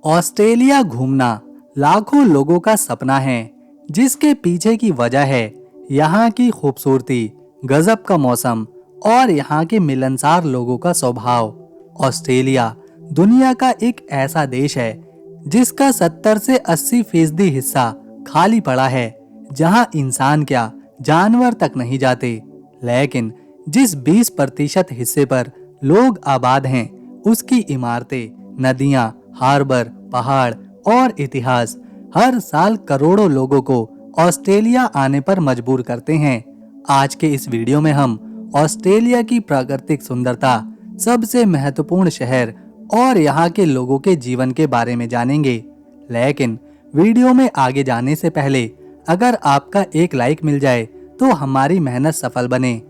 Australia घूमना लाखों लोगों का सपना है, जिसके पीछे की वजह है यहाँ की खूबसूरती, गजब का मौसम और यहाँ के मिलनसार लोगों का स्वभाव। ऑस्ट्रेलिया दुनिया का एक ऐसा देश है जिसका 70 से 80% हिस्सा खाली पड़ा है, जहाँ इंसान क्या जानवर तक नहीं जाते। लेकिन जिस 20% हिस्से पर लोग आबाद हैं, उसकी इमारतें, नदियाँ, हार्बर, पहाड़ और इतिहास हर साल करोड़ों लोगों को ऑस्ट्रेलिया आने पर मजबूर करते हैं। आज के इस वीडियो में हम ऑस्ट्रेलिया की प्राकृतिक सुंदरता, सबसे महत्वपूर्ण शहर और यहाँ के लोगों के जीवन के बारे में जानेंगे। लेकिन वीडियो में आगे जाने से पहले अगर आपका एक लाइक मिल जाए तो हमारी मेहनत सफल बने।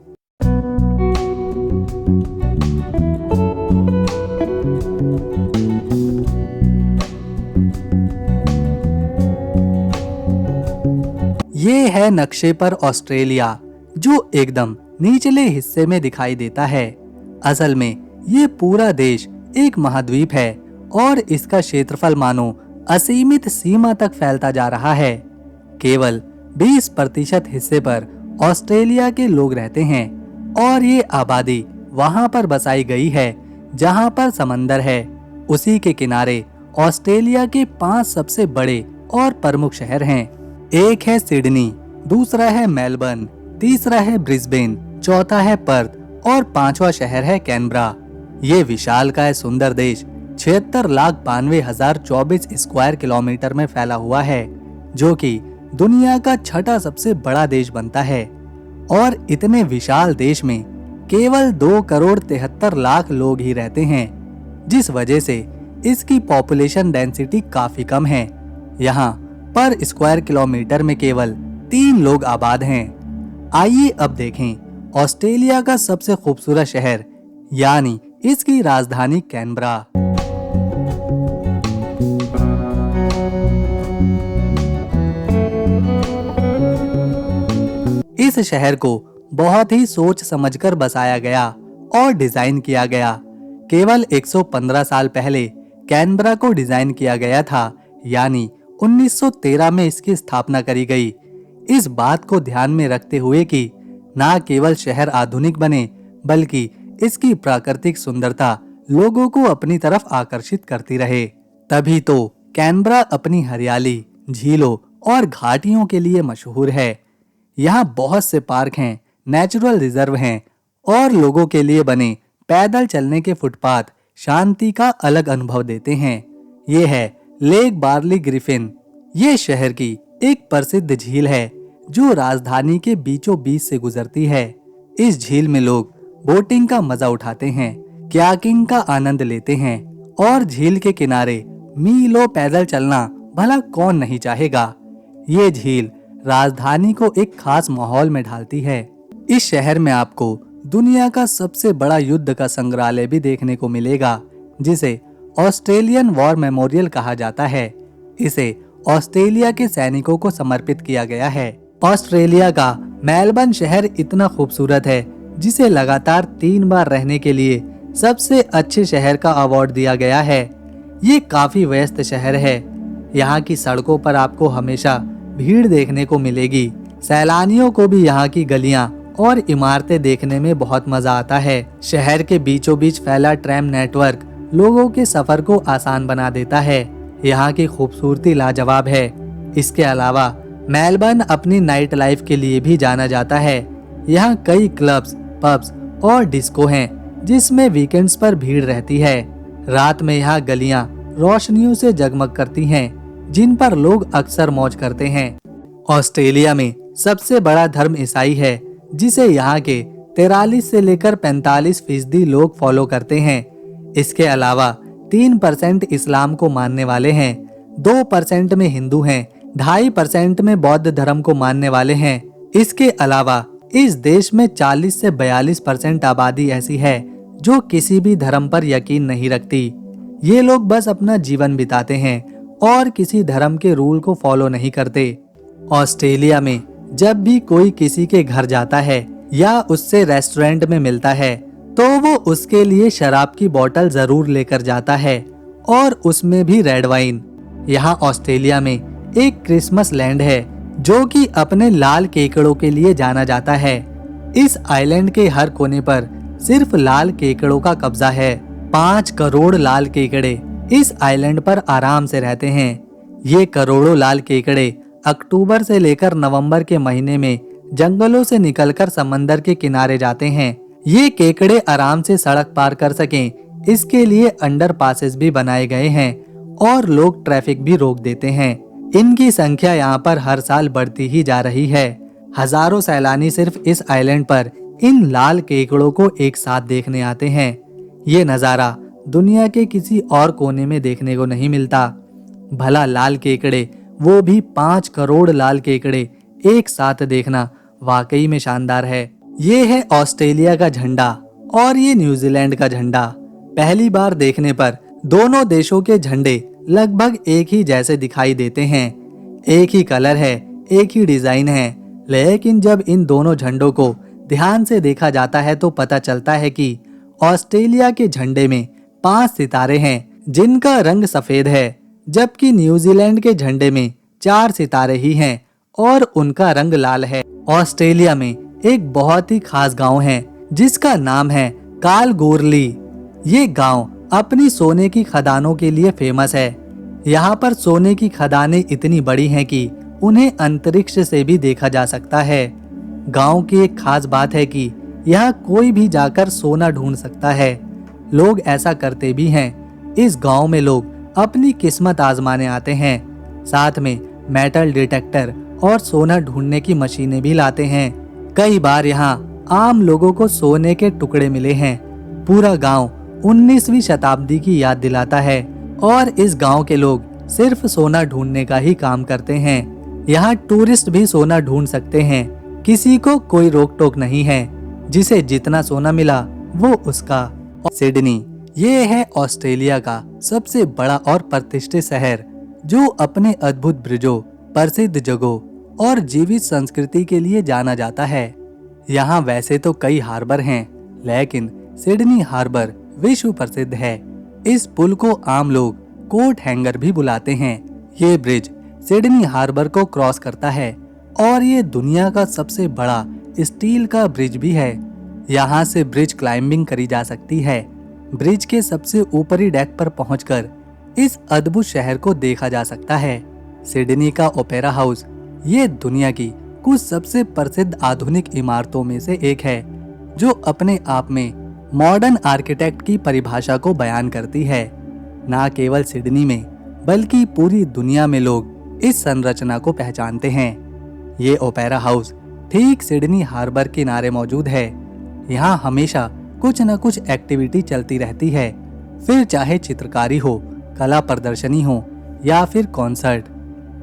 ये है नक्शे पर ऑस्ट्रेलिया, जो एकदम निचले हिस्से में दिखाई देता है। असल में ये पूरा देश एक महाद्वीप है और इसका क्षेत्रफल मानो असीमित सीमा तक फैलता जा रहा है। केवल 20% हिस्से पर ऑस्ट्रेलिया के लोग रहते हैं और ये आबादी वहां पर बसाई गई है जहां पर समंदर है। उसी के किनारे ऑस्ट्रेलिया के 5 सबसे बड़े और प्रमुख शहर हैं। एक है सिडनी, दूसरा है मेलबर्न, तीसरा है ब्रिस्बेन, चौथा है पर्थ और 5वां शहर है कैनबरा। ये विशालकाय सुंदर देश 76,92,024 स्क्वायर किलोमीटर में फैला हुआ है, जो कि दुनिया का छठा सबसे बड़ा देश बनता है। और इतने विशाल देश में केवल 2 करोड़ 73 लाख लोग ही रहते हैं, जिस वजह से इसकी पॉपुलेशन डेंसिटी काफी कम है। यहाँ पर स्क्वायर किलोमीटर में केवल 3 लोग आबाद हैं। आइए अब देखें ऑस्ट्रेलिया का सबसे खूबसूरत शहर, यानी इसकी राजधानी कैनबरा। इस शहर को बहुत ही सोच समझकर बसाया गया और डिजाइन किया गया। केवल 115 साल पहले कैनबरा को डिजाइन किया गया था, यानी 1913 में इसकी स्थापना करी गई। इस बात को ध्यान में रखते हुए कि न केवल शहर आधुनिक बने, बल्कि इसकी प्राकृतिक सुंदरता लोगों को अपनी तरफ आकर्षित करती रहे। तभी तो कैनबरा अपनी हरियाली, झीलों और घाटियों के लिए मशहूर है। यहाँ बहुत से पार्क हैं, नेचुरल रिजर्व हैं और लोगों के लिए बने पैदल चलने के फुटपाथ शांति का अलग अनुभव देते हैं। ये है लेक बार्ली ग्रिफिन। ये शहर की एक प्रसिद्ध झील है जो राजधानी के बीचों बीच से गुजरती है। इस झील में लोग बोटिंग का मजा उठाते हैं, कयाकिंग का आनंद लेते हैं और झील के किनारे मीलों पैदल चलना भला कौन नहीं चाहेगा। ये झील राजधानी को एक खास माहौल में ढालती है। इस शहर में आपको दुनिया का सबसे बड़ा युद्ध का संग्रहालय भी देखने को मिलेगा, जिसे ऑस्ट्रेलियन वॉर मेमोरियल कहा जाता है। इसे ऑस्ट्रेलिया के सैनिकों को समर्पित किया गया है। ऑस्ट्रेलिया का मेलबर्न शहर इतना खूबसूरत है, जिसे लगातार 3 बार रहने के लिए सबसे अच्छे शहर का अवार्ड दिया गया है। ये काफी व्यस्त शहर है। यहाँ की सड़कों पर आपको हमेशा भीड़ देखने को मिलेगी। सैलानियों को भी यहाँ की गलियाँ और इमारतें देखने में बहुत मजा आता है। शहर के बीचों बीच फैला ट्रैम नेटवर्क लोगों के सफर को आसान बना देता है। यहाँ की खूबसूरती लाजवाब है। इसके अलावा मेलबर्न अपनी नाइट लाइफ के लिए भी जाना जाता है। यहाँ कई क्लब्स, पब्स और डिस्को हैं, जिसमें वीकेंड्स पर भीड़ रहती है। रात में यहाँ गलियाँ रोशनियों से जगमग करती हैं, जिन पर लोग अक्सर मौज करते हैं। ऑस्ट्रेलिया में सबसे बड़ा धर्म ईसाई है, जिसे यहाँ के 43 से लेकर 45% लोग फॉलो करते हैं। इसके अलावा 3% इस्लाम को मानने वाले हैं, 2% में हिंदू हैं, 2.5% में बौद्ध धर्म को मानने वाले हैं। इसके अलावा इस देश में 40 से 42% आबादी ऐसी है जो किसी भी धर्म पर यकीन नहीं रखती। ये लोग बस अपना जीवन बिताते हैं और किसी धर्म के रूल को फॉलो नहीं करते। ऑस्ट्रेलिया में जब भी कोई किसी के घर जाता है या उससे रेस्टोरेंट में मिलता है, तो वो उसके लिए शराब की बोतल जरूर लेकर जाता है और उसमें भी रेड वाइन। यहाँ ऑस्ट्रेलिया में एक क्रिसमस लैंड है जो कि अपने लाल केकड़ों के लिए जाना जाता है। इस आइलैंड के हर कोने पर सिर्फ लाल केकड़ों का कब्जा है। 5 करोड़ लाल केकड़े इस आइलैंड पर आराम से रहते हैं। ये करोड़ों लाल केकड़े अक्टूबर से लेकर नवंबर के महीने में जंगलों से निकलकर समंदर के किनारे जाते हैं। ये केकड़े आराम से सड़क पार कर सकें, इसके लिए अंडर पासेस भी बनाए गए हैं और लोग ट्रैफिक भी रोक देते हैं। इनकी संख्या यहाँ पर हर साल बढ़ती ही जा रही है। हजारों सैलानी सिर्फ इस आइलैंड पर इन लाल केकड़ों को एक साथ देखने आते हैं। ये नज़ारा दुनिया के किसी और कोने में देखने को नहीं मिलता। भला लाल केकड़े, वो भी 5 करोड़ लाल केकड़े एक साथ देखना वाकई में शानदार है। ये है ऑस्ट्रेलिया का झंडा और ये न्यूजीलैंड का झंडा। पहली बार देखने पर दोनों देशों के झंडे लगभग एक ही जैसे दिखाई देते हैं। एक ही कलर है, एक ही डिजाइन है, लेकिन जब इन दोनों झंडों को ध्यान से देखा जाता है तो पता चलता है कि ऑस्ट्रेलिया के झंडे में 5 सितारे हैं जिनका रंग सफेद है, जबकि न्यूजीलैंड के झंडे में 4 सितारे ही हैं और उनका रंग लाल है। ऑस्ट्रेलिया में एक बहुत ही खास गांव है जिसका नाम है कालगोरली। ये गांव अपनी सोने की खदानों के लिए फेमस है। यहाँ पर सोने की खदानें इतनी बड़ी हैं कि उन्हें अंतरिक्ष से भी देखा जा सकता है। गांव की एक खास बात है कि यहाँ कोई भी जाकर सोना ढूंढ सकता है। लोग ऐसा करते भी हैं। इस गांव में लोग अपनी किस्मत आजमाने आते हैं, साथ में मेटल डिटेक्टर और सोना ढूंढने की मशीनें भी लाते हैं। कई बार यहाँ आम लोगों को सोने के टुकड़े मिले हैं। पूरा गांव 19वीं शताब्दी की याद दिलाता है और इस गांव के लोग सिर्फ सोना ढूंढने का ही काम करते हैं। यहाँ टूरिस्ट भी सोना ढूंढ सकते हैं, किसी को कोई रोक टोक नहीं है। जिसे जितना सोना मिला वो उसका। सिडनी, ये है ऑस्ट्रेलिया का सबसे बड़ा और प्रतिष्ठित शहर जो अपने अद्भुत ब्रिजों, प्रसिद्ध जगहों और जीवित संस्कृति के लिए जाना जाता है। यहाँ वैसे तो कई हार्बर हैं, लेकिन सिडनी हार्बर विश्व प्रसिद्ध है। इस पुल को आम लोग कोट हैंगर भी बुलाते हैं। ये ब्रिज सिडनी हार्बर को क्रॉस करता है और ये दुनिया का सबसे बड़ा स्टील का ब्रिज भी है। यहाँ से ब्रिज क्लाइंबिंग करी जा सकती है। ब्रिज के सबसे ऊपरी डेक पर पहुंचकर इस अद्भुत शहर को देखा जा सकता है। सिडनी का ओपेरा हाउस ये दुनिया की कुछ सबसे प्रसिद्ध आधुनिक इमारतों में से एक है, जो अपने आप में मॉडर्न आर्किटेक्ट की परिभाषा को बयान करती है। ना केवल सिडनी में बल्कि पूरी दुनिया में लोग इस संरचना को पहचानते हैं। ये ओपेरा हाउस ठीक सिडनी हार्बर किनारे मौजूद है। यहाँ हमेशा कुछ न कुछ एक्टिविटी चलती रहती है, फिर चाहे चित्रकारी हो, कला प्रदर्शनी हो या फिर कॉन्सर्ट।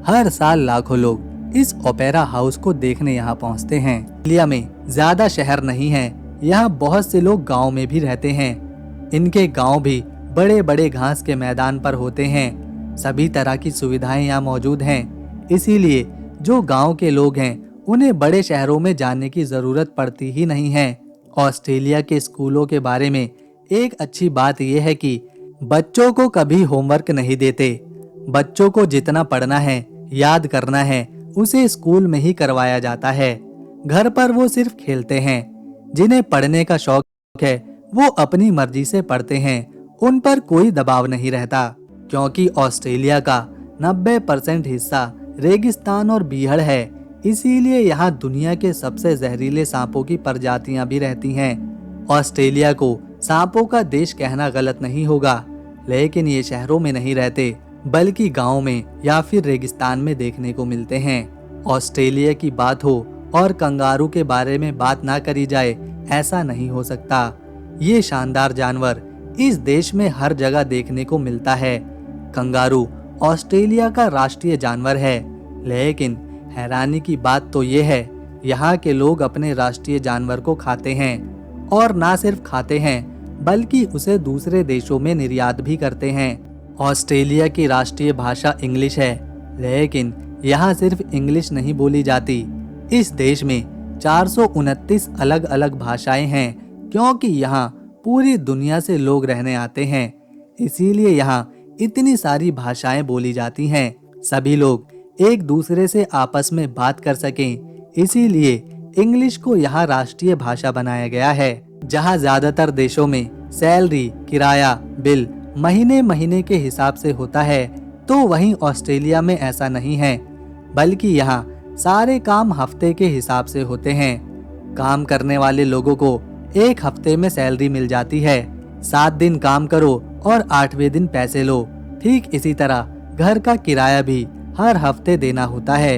हर साल लाखों लोग इस ओपेरा हाउस को देखने यहाँ पहुँचते हैं। ऑस्ट्रेलिया में ज्यादा शहर नहीं है, यहाँ बहुत से लोग गांव में भी रहते हैं। इनके गांव भी बड़े बड़े घास के मैदान पर होते हैं। सभी तरह की सुविधाएं यहाँ मौजूद हैं, इसीलिए जो गांव के लोग हैं उन्हें बड़े शहरों में जाने की जरूरत पड़ती ही नहीं है। ऑस्ट्रेलिया के स्कूलों के बारे में एक अच्छी बात यह है कि बच्चों को कभी होमवर्क नहीं देते। बच्चों को जितना पढ़ना है, याद करना है, उसे स्कूल में ही करवाया जाता है। घर पर वो सिर्फ खेलते हैं। जिन्हें पढ़ने का शौक है वो अपनी मर्जी से पढ़ते हैं, उन पर कोई दबाव नहीं रहता। क्योंकि ऑस्ट्रेलिया का 90% हिस्सा रेगिस्तान और बीहड़ है, इसीलिए यहाँ दुनिया के सबसे जहरीले सांपों की प्रजातियां भी रहती हैं। ऑस्ट्रेलिया को सांपों का देश कहना गलत नहीं होगा, लेकिन ये शहरों में नहीं रहते बल्कि गाँव में या फिर रेगिस्तान में देखने को मिलते हैं। ऑस्ट्रेलिया की बात हो और कंगारू के बारे में बात ना करी जाए, ऐसा नहीं हो सकता। ये शानदार जानवर इस देश में हर जगह देखने को मिलता है। कंगारू ऑस्ट्रेलिया का राष्ट्रीय जानवर है, लेकिन हैरानी की बात तो ये है यहाँ के लोग अपने राष्ट्रीय जानवर को खाते हैं, और ना सिर्फ खाते हैं बल्कि उसे दूसरे देशों में निर्यात भी करते हैं। ऑस्ट्रेलिया की राष्ट्रीय भाषा इंग्लिश है, लेकिन यहाँ सिर्फ इंग्लिश नहीं बोली जाती। इस देश में 429 अलग अलग भाषाएं हैं, क्योंकि यहाँ पूरी दुनिया से लोग रहने आते हैं। इसीलिए यहाँ इतनी सारी भाषाएं बोली जाती हैं। सभी लोग एक दूसरे से आपस में बात कर सकें, इसीलिए इंग्लिश को यहाँ राष्ट्रीय भाषा बनाया गया है। जहाँ ज्यादातर देशों में सैलरी, किराया, बिल महीने महीने के हिसाब से होता है, तो वहीं ऑस्ट्रेलिया में ऐसा नहीं है, बल्कि यहाँ सारे काम हफ्ते के हिसाब से होते हैं। काम करने वाले लोगों को एक हफ्ते में सैलरी मिल जाती है। 7 दिन काम करो और 8वें दिन पैसे लो। ठीक इसी तरह घर का किराया भी हर हफ्ते देना होता है।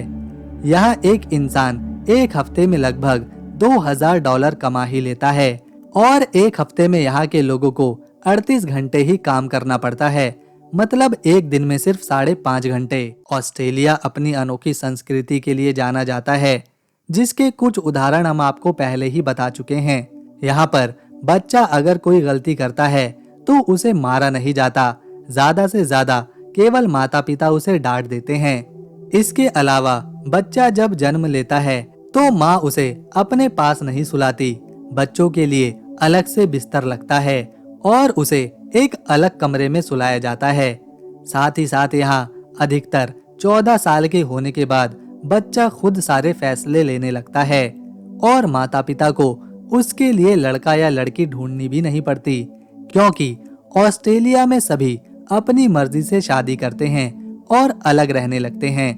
यहाँ एक इंसान एक हफ्ते में लगभग $2000 कमा ही लेता है और एक हफ्ते में यहाँ के लोगों को 38 घंटे ही काम करना पड़ता है, मतलब एक दिन में सिर्फ 5.5 घंटे। ऑस्ट्रेलिया अपनी अनोखी संस्कृति के लिए जाना जाता है, जिसके कुछ उदाहरण हम आपको पहले ही बता चुके हैं। यहाँ पर बच्चा अगर कोई गलती करता है तो उसे मारा नहीं जाता, ज्यादा से ज्यादा केवल माता पिता उसे डांट देते हैं। इसके अलावा बच्चा जब जन्म लेता है तो माँ उसे अपने पास नहीं सुलाती। बच्चों के लिए अलग से बिस्तर लगता है और उसे एक अलग कमरे में सुलाया जाता है। साथ ही साथ यहाँ अधिकतर 14 साल के होने के बाद बच्चा खुद सारे फैसले लेने लगता है और माता पिता को उसके लिए लड़का या लड़की ढूंढनी भी नहीं पड़ती, क्योंकि ऑस्ट्रेलिया में सभी अपनी मर्जी से शादी करते हैं और अलग रहने लगते हैं।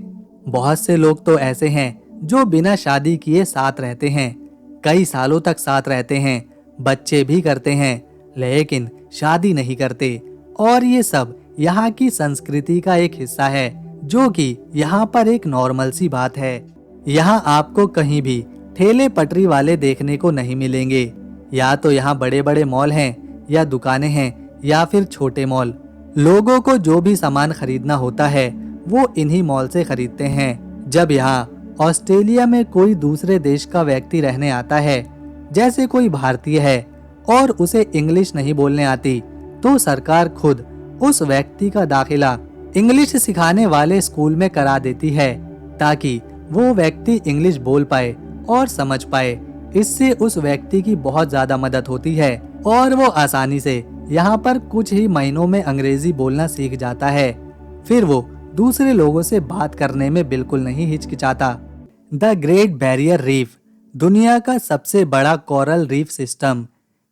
बहुत से लोग तो ऐसे हैं जो बिना शादी किए साथ रहते हैं, कई सालों तक साथ रहते हैं, बच्चे भी करते हैं, लेकिन शादी नहीं करते। और ये सब यहाँ की संस्कृति का एक हिस्सा है, जो कि यहाँ पर एक नॉर्मल सी बात है। यहाँ आपको कहीं भी ठेले पटरी वाले देखने को नहीं मिलेंगे। या तो यहाँ बड़े बड़े मॉल हैं, या दुकानें हैं, या फिर छोटे मॉल। लोगों को जो भी सामान खरीदना होता है वो इन्हीं मॉल से खरीदते हैं। जब यहाँ ऑस्ट्रेलिया में कोई दूसरे देश का व्यक्ति रहने आता है, जैसे कोई भारतीय है और उसे इंग्लिश नहीं बोलने आती, तो सरकार खुद उस व्यक्ति का दाखिला इंग्लिश सिखाने वाले स्कूल में करा देती है, ताकि वो व्यक्ति इंग्लिश बोल पाए और समझ पाए। इससे उस व्यक्ति की बहुत ज्यादा मदद होती है और वो आसानी से यहाँ पर कुछ ही महीनों में अंग्रेजी बोलना सीख जाता है। फिर वो दूसरे लोगों से बात करने में बिल्कुल नहीं हिचकिचाता। द ग्रेट बैरियर रीफ दुनिया का सबसे बड़ा कोरल रीफ सिस्टम,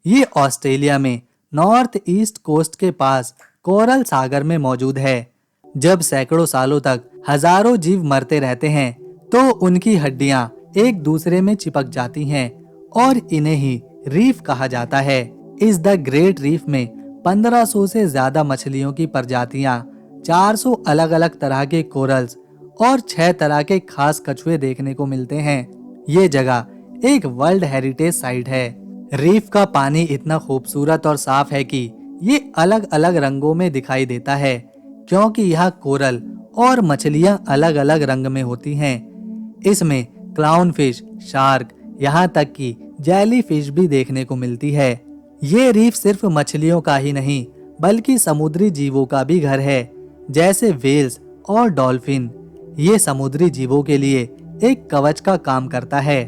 ये ऑस्ट्रेलिया में नॉर्थ ईस्ट कोस्ट के पास कोरल सागर में मौजूद है। जब सैकड़ों सालों तक हजारों जीव मरते रहते हैं, तो उनकी हड्डियां एक दूसरे में चिपक जाती हैं और इन्हें ही रीफ कहा जाता है। इस द ग्रेट रीफ में 1500 से ज्यादा मछलियों की प्रजातियां, 400 अलग अलग तरह के कोरल्स और 6 तरह के खास कछुए देखने को मिलते हैं। ये जगह एक वर्ल्ड हेरिटेज साइट है। रीफ का पानी इतना खूबसूरत और साफ है कि ये अलग अलग रंगों में दिखाई देता है, क्योंकि यहाँ कोरल और मछलियाँ अलग अलग रंग में होती हैं। इसमें क्लाउन फिश, शार्क, यहाँ तक कि जेली फिश भी देखने को मिलती है। ये रीफ सिर्फ मछलियों का ही नहीं, बल्कि समुद्री जीवों का भी घर है, जैसे वेल्स और डॉल्फिन। ये समुद्री जीवों के लिए एक कवच का काम करता है।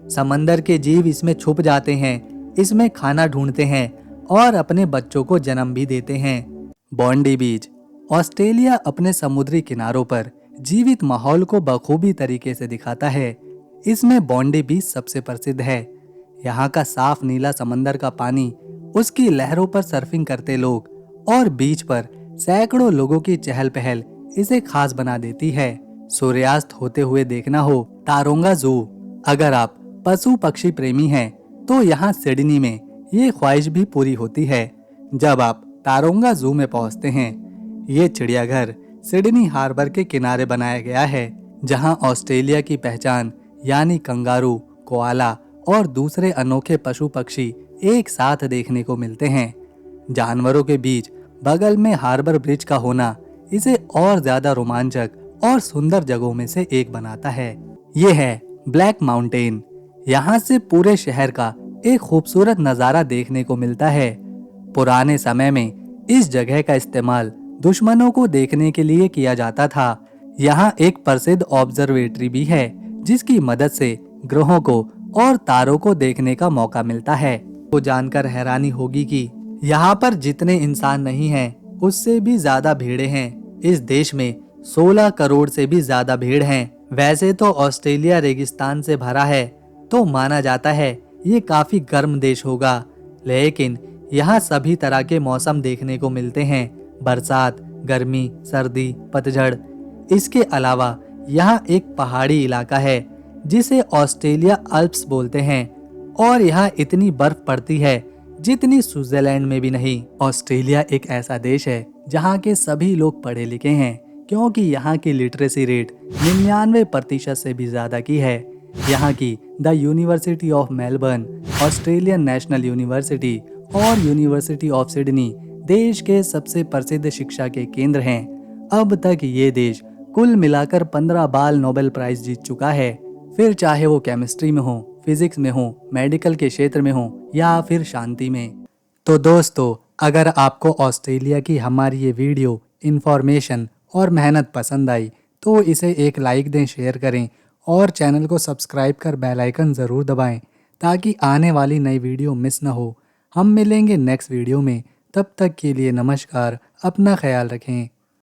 समंदर के जीव इसमें छुप जाते हैं, इसमें खाना ढूंढते हैं और अपने बच्चों को जन्म भी देते हैं। बॉन्डी बीच ऑस्ट्रेलिया अपने समुद्री किनारों पर जीवित माहौल को बखूबी तरीके से दिखाता है। इसमें बॉन्डी बीच सबसे प्रसिद्ध है। यहाँ का साफ नीला समंदर का पानी, उसकी लहरों पर सर्फिंग करते लोग और बीच पर सैकड़ों लोगों की चहल पहल इसे खास बना देती है। सूर्यास्त होते हुए देखना हो तारोंगा जू। अगर आप पशु पक्षी प्रेमी हैं, तो यहाँ सिडनी में ये ख्वाहिश भी पूरी होती है जब आप तारोंगा जू में पहुँचते हैं। ये चिड़ियाघर सिडनी हार्बर के किनारे बनाया गया है, जहाँ ऑस्ट्रेलिया की पहचान यानी कंगारू, कोआला और दूसरे अनोखे पशु पक्षी एक साथ देखने को मिलते हैं। जानवरों के बीच बगल में हार्बर ब्रिज का होना इसे और ज्यादा रोमांचक और सुंदर जगहों में से एक बनाता है। ये है ब्लैक माउंटेन। यहाँ से पूरे शहर का एक खूबसूरत नजारा देखने को मिलता है। पुराने समय में इस जगह का इस्तेमाल दुश्मनों को देखने के लिए किया जाता था। यहाँ एक प्रसिद्ध ऑब्जर्वेटरी भी है, जिसकी मदद से ग्रहों को और तारों को देखने का मौका मिलता है। तो जानकर हैरानी होगी कि यहाँ पर जितने इंसान नहीं हैं, उससे भी ज्यादा भेड़ें हैं। इस देश में 16 करोड़ से भी ज्यादा भेड़ हैं। वैसे तो ऑस्ट्रेलिया रेगिस्तान से भरा है, तो माना जाता है ये काफी गर्म देश होगा, लेकिन यहाँ सभी तरह के मौसम देखने को मिलते हैं। बरसात, गर्मी, सर्दी, पतझड़। इसके अलावा यहाँ एक पहाड़ी इलाका है जिसे ऑस्ट्रेलिया अल्प्स बोलते हैं, और यहाँ इतनी बर्फ पड़ती है जितनी स्विट्जरलैंड में भी नहीं। ऑस्ट्रेलिया एक ऐसा देश है जहाँ के सभी लोग पढ़े लिखे हैं, क्योंकि यहाँ की लिटरेसी रेट 99% से भी ज्यादा की है। यहाँ की the university of Melbourne, Australian national university और यूनिवर्सिटी ऑफ सिडनी देश के सबसे प्रसिद्ध शिक्षा के केंद्र हैं। अब तक ये देश कुल मिलाकर 15 बार नोबेल प्राइज जीत चुका है, फिर चाहे वो केमिस्ट्री में हो, फिजिक्स में हो, मेडिकल के क्षेत्र में हो या फिर शांति में। तो दोस्तों, अगर आपको ऑस्ट्रेलिया की हमारी ये वीडियो, इन्फॉर्मेशन और मेहनत पसंद आई तो इसे एक लाइक दें, शेयर करें और चैनल को सब्सक्राइब कर बेल आइकन ज़रूर दबाएं ताकि आने वाली नई वीडियो मिस ना हो। हम मिलेंगे नेक्स्ट वीडियो में, तब तक के लिए नमस्कार, अपना ख्याल रखें।